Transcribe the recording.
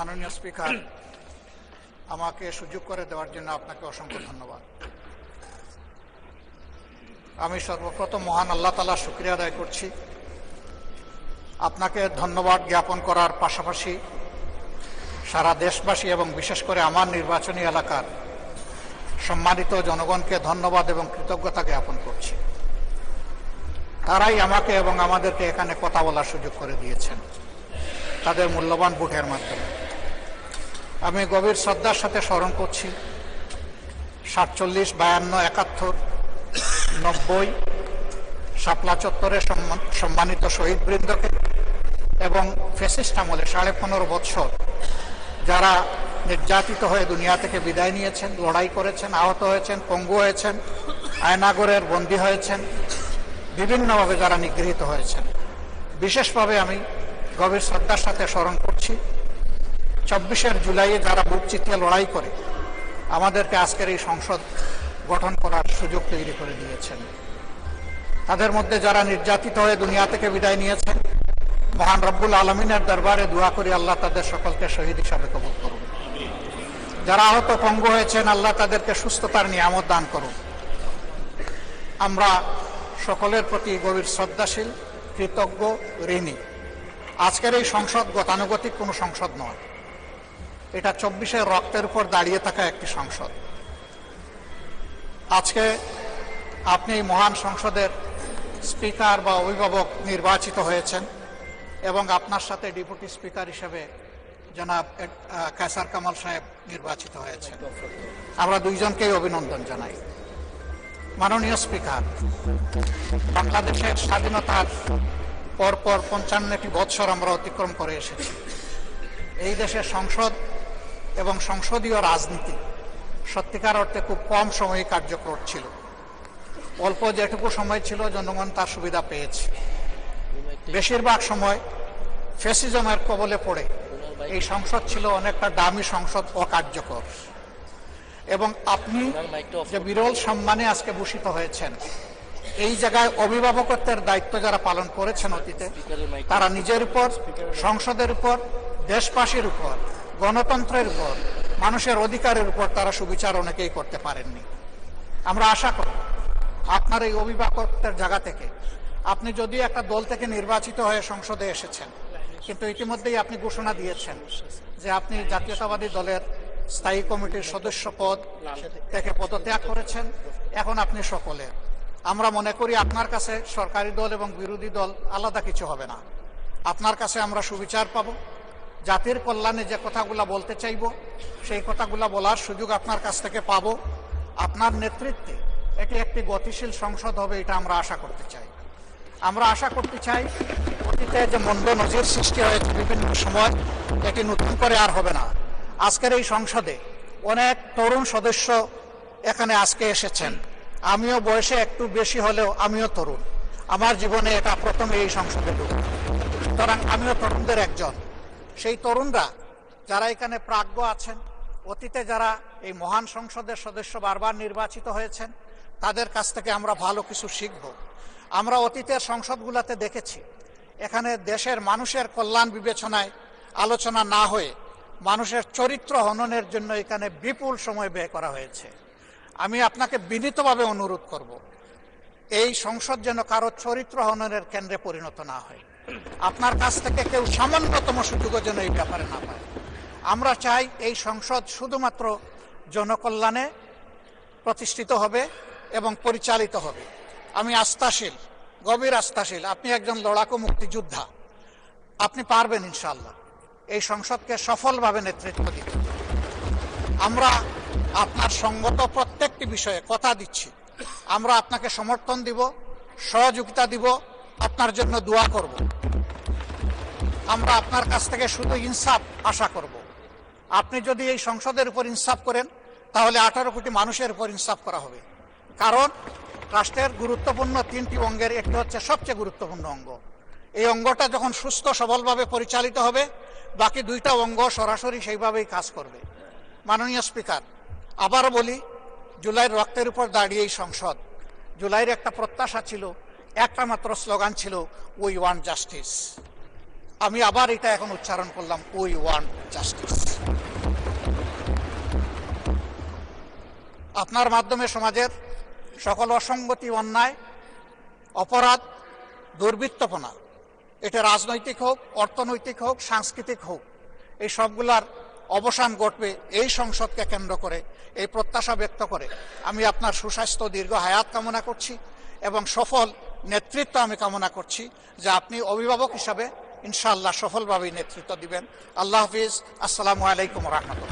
মাননীয় স্পিকার, আমাকে সুযোগ করে দেওয়ার জন্য আপনাকে অসংখ্য ধন্যবাদ। আমি সর্বপ্রথম মহান আল্লাহ তাআলার শুকরিয়া আদায় করছি। আপনাকে ধন্যবাদ জ্ঞাপন করার পাশাপাশি সারা দেশবাসী এবং বিশেষ করে আমার নির্বাচনী এলাকার সম্মানিত জনগণকে ধন্যবাদ এবং কৃতজ্ঞতা জ্ঞাপন করছি। তারাই আমাকে এবং আমাদেরকে এখানে কথা বলার সুযোগ করে দিয়েছেন তাদের মূল্যবান ভোটের মাধ্যমে। আমি গভীর শ্রদ্ধার সাথে স্মরণ করছি 47, 52, 71, 90 শাপলা চত্বরে সম্মানিত শহীদবৃন্দকে এবং ফ্যাসিস্ট আমলে 15.5 বছর যারা নির্যাতিত হয়ে দুনিয়া থেকে বিদায় নিয়েছেন, লড়াই করেছেন, আহত হয়েছেন, পঙ্গু হয়েছেন, আয়নাগরের বন্দী হয়েছেন, বিভিন্নভাবে যারা নিগৃহীত হয়েছেন, বিশেষভাবে আমি গভীর শ্রদ্ধার সাথে স্মরণ করছি 24 জুলাইয়ে যারা বুক চিতিয়ে লড়াই করে আমাদেরকে আজকের এই সংসদ গঠন করার সুযোগ তৈরি করে দিয়েছেন। তাদের মধ্যে যারা নির্যাতিত হয়ে দুনিয়া থেকে বিদায় নিয়েছেন, মহান রব্বুল আলমিনের দরবারে দোয়া করি আল্লাহ তাদের সকলকে শহীদ হিসাবে কবুল করুন। যারা আহত পঙ্গু হয়েছেন, আল্লাহ তাদেরকে সুস্থতার নিয়ামত দান করুন। আমরা সকলের প্রতি গভীর শ্রদ্ধাশীল, কৃতজ্ঞ, ঋণী। আজকের এই সংসদ গতানুগতিক কোনো সংসদ নয়, এটা 24 রক্তের উপর দাঁড়িয়ে থাকা একটি সংসদ। আজকে আপনি এই মহান সংসদের স্পিকার বা অভিভাবক নির্বাচিত হয়েছেন এবং আপনার সাথে ডেপুটি স্পিকার হিসেবে জনাব কায়সার কামাল সাহেব নির্বাচিত হয়েছেন। আমরা দুইজনকেই অভিনন্দন জানাই। মাননীয় স্পিকার, বাংলাদেশের স্বাধীনতার পরপর 55টি বৎসর আমরা অতিক্রম করে এসেছি। এই দেশের সংসদ এবং সংসদীয় রাজনীতি সত্যিকার অর্থে খুব কম সময়ে কার্যকর ছিল। অল্প যেটুকু সময় ছিল জনগণ তার সুবিধা পেয়েছে। বেশিরভাগ সময় ফ্যাসিজমের কবলে পড়ে এই সংসদ ছিল অনেকটা দামি সংসদ, অকার্যকর। এবং আপনি যে বিরল সম্মানে আজকে ভূষিত হয়েছেন, এই জায়গায় অভিভাবকত্বের দায়িত্ব যারা পালন করেছেন অতীতে, তারা নিজের উপর, সংসদের উপর, দেশবাসীর উপর, গণতন্ত্রের উপর, মানুষের অধিকারের উপর তারা সুবিচার অনেকেই করতে পারেননি। আমরা আশা করি আপনার এই অভিভাবকত্বের জায়গা থেকে, আপনি যদিও একটা দল থেকে নির্বাচিত হয়ে সংসদে এসেছেন, কিন্তু ইতিমধ্যেই আপনি ঘোষণা দিয়েছেন যে আপনি জাতীয়তাবাদী দলের স্থায়ী কমিটির সদস্য পদ থেকে পদত্যাগ করেছেন। এখন আপনি সকলের, আমরা মনে করি আপনার কাছে সরকারি দল এবং বিরোধী দল আলাদা কিছু হবে না। আপনার কাছে আমরা সুবিচার পাব, জাতির কল্যাণে যে কথাগুলো বলতে চাইব সেই কথাগুলো বলার সুযোগ আপনার কাছ থেকে পাব। আপনার নেতৃত্বে এটি একটি গতিশীল সংসদ হবে, এটা আমরা আশা করতে চাই। আমরা আশা করতে চাই অতীতে যে মন্দ নজির সৃষ্টি হয়েছে বিভিন্ন সময়, এটি নতুন করে আর হবে না। আজকের এই সংসদে অনেক তরুণ সদস্য এখানে আজকে এসেছেন। আমিও বয়সে একটু বেশি হলেও আমিও তরুণ। আমার জীবনে এটা প্রথমে এই সংসদে ঢুকে, সুতরাং আমিও তরুণদের একজন। সেই তরুণরা যারা এখানে প্রাজ্ঞ আছেন, অতীতে যারা এই মহান সংসদের সদস্য বারবার নির্বাচিত হয়েছেন, তাদের কাছ থেকে আমরা ভালো কিছু শিখব। আমরা অতীতের সংসদগুলোতে দেখেছি এখানে দেশের মানুষের কল্যাণ বিবেচনায় আলোচনা না হয়ে মানুষের চরিত্র হননের জন্য এখানে বিপুল সময় ব্যয় করা হয়েছে। আমি আপনাকে বিনীতভাবে অনুরোধ করব, এই সংসদ যেন কারো চরিত্র হননের কেন্দ্রে পরিণত না হয়। আপনার কাছ থেকে কেউ সামান্যতম সুযোগও যেন এই ব্যাপারে না পায়। আমরা চাই এই সংসদ শুধুমাত্র জনকল্যাণে প্রতিষ্ঠিত হবে এবং পরিচালিত হবে। আমি আস্থাশীল, গভীর আস্থাশীল, আপনি একজন লড়াকু মুক্তিযোদ্ধা, আপনি পারবেন ইনশাআল্লাহ এই সংসদকে সফলভাবে নেতৃত্ব দিতে। আমরা আপনার সঙ্গত প্রত্যেকটি বিষয়ে কথা দিচ্ছি, আমরা আপনাকে সমর্থন দিব, সহযোগিতা দিব, আপনার জন্য দোয়া করব। আমরা আপনার কাছ থেকে শুধু ইনসাফ আশা করব। আপনি যদি এই সংসদের উপর ইনসাফ করেন, তাহলে 18 কোটি মানুষের উপর ইনসাফ করা হবে। কারণ রাষ্ট্রের গুরুত্বপূর্ণ 3টি অঙ্গের একটি হচ্ছে সবচেয়ে গুরুত্বপূর্ণ অঙ্গ। এই অঙ্গটা যখন সুস্থ সবলভাবে পরিচালিত হবে, বাকি 2টা অঙ্গ সরাসরি সেইভাবেই কাজ করবে। মাননীয় স্পিকার, আবারও বলি, জুলাইয়ের রক্তের উপর দাঁড়িয়ে এই সংসদ, জুলাইয়ের একটা প্রত্যাশা ছিল, একটা মাত্র স্লোগান ছিল, উই ওয়ান্ট জাস্টিস। আমি আবার এটা এখন উচ্চারণ করলাম, উই ওয়ান্ট জাস্টিস। আপনার মাধ্যমে সমাজের সকল অসঙ্গতি, অন্যায়, অপরাধ, দুর্বৃত্তপনা, এটা রাজনৈতিক হোক, অর্থনৈতিক হোক, সাংস্কৃতিক হোক, এই সবগুলার অবসান ঘটবে এই সংসদকে কেন্দ্র করে। এই প্রত্যাশা ব্যক্ত করে আমি আপনার সুস্বাস্থ্য, দীর্ঘ হায়াত কামনা করছি এবং সফল নেতৃত্ব আমি কামনা করছি, যে আপনি অভিভাবক হিসাবে ইনশাআল্লাহ সফলভাবে নেতৃত্ব দিবেন। আল্লাহ হাফিজ। আসসালামু আলাইকুম রহমতুল্লাহ।